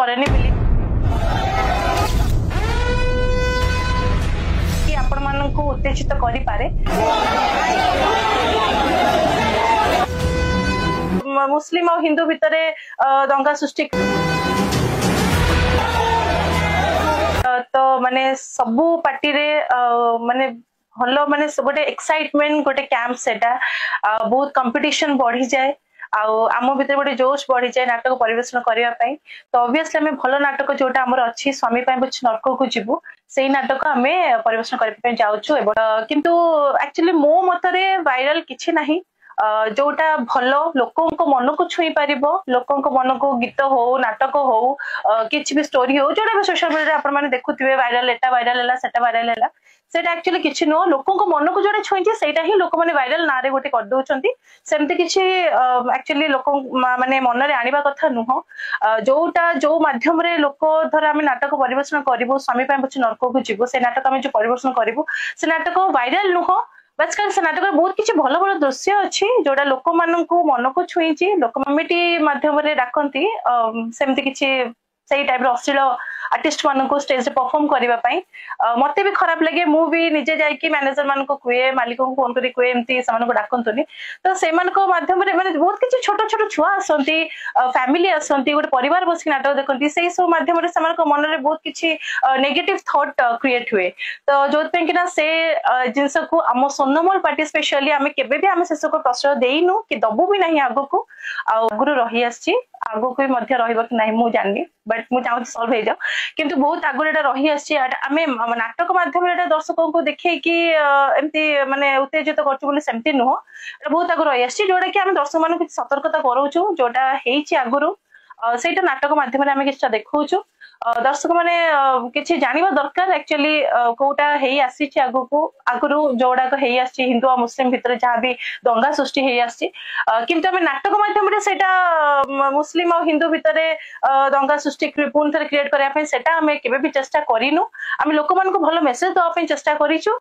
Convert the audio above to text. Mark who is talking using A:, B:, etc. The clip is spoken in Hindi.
A: करेनी कि आपण मानक उत्तेजित करि पारे मुस्लिम और हिंदू भितर दंगा सृष्टि तो माने सबु पार्टी रे माने भलो माने गोटे एक्साइटमेंट गोटे कैंप सेटा बहुत कंपटीशन बढ़ी जाए आम भीतर गोटे जोश बढ़ी जाए नाटक परिवेशन करने तो ऑब्वियसली आम भल नाटक जोटा आमर अच्छी स्वामी नर्क को जीवु से नाटक आम परिवेशन करने जाऊँ किंतु एक्चुअली मो मतरे वायरल किछि नहीं जोटा भल लोकों मन को छुई पार लोकों मन को गीत हो नाटक हो किसी भी स्टोरी हो जोटा भी सोशल मीडिया आप देखुए वायरल एटा वायरल है सेटा वायरल है सेटा एक्चुअली किछि नो लोकों मन को जोटा छुई सेटा ही लोक मैंने वायरल ना रे गोटे कर दउचंती सेमती किछि एक्चुअली लोक माने मन रे आनिबा कथा नुह जोटा जो माध्यम रे लोक धर आम नाटक परिवेशन करिवो स्वामी नर्क को जीवो से नाटक आम जो परिवेशन करिवो से नाटक वायरल नुह बस से नाटक बहुत किसी भल भल दृश्य अच्छी जोड़ा लोक मान मन को छुई लोक कमेटी माध्यम डाकती सेमती किसी सही टाइप अश्लील आर्टिस्ट मान को स्टेज परफॉर्म करने मत भी खराब लगे मु भी निजे जाकि मैनेजर मान को कहे मालिक को फोन करी कहे एमती से डाकतुनि तो से माध्यम बहुत किसी छोट छोट छुआ आसती फैमिली आसती गोटे परिवार बस नाटक देखती से सब माध्यम मन में बहुत किसी नेगेटिव थॉट क्रिएट हुए तो जो कि से जिनस को आम सोनमल पार्टी स्पेशली आम केबे आम से प्रश्रय देनु कि दबु भी नहीं आगु को आगु रही आगु भी ना मुझे जाननी बट मुझे चाहूँ सल्व हो जाओ किंतु बहुत आगुरी रही आम नाटक माध्यम दर्शकों को देखे कि एमती माने उत्तेजित करमती नुह बहुत आगु रही जोटा कि आम दर्शक मान सतर्कता कराऊँ जोटा आगुरी सेटा नाटक माध्यम आम कि देखा दर्शक मैंने किसी जानवा दरकार एक्चुअली कोटा आसी आगु जोड़ाक हिंदू और मुस्लिम भितर जहाँ भी दंगा सृष्टि किंतु आम नाटक माध्यम से मुस्लिम और हिंदू भितर दंगा सृष्टि पुणी थे क्रिएट करने आम केवे भी चेष्टा करूँ आम लोक मान भल मेसेज देवाई चेष्टा करूँ।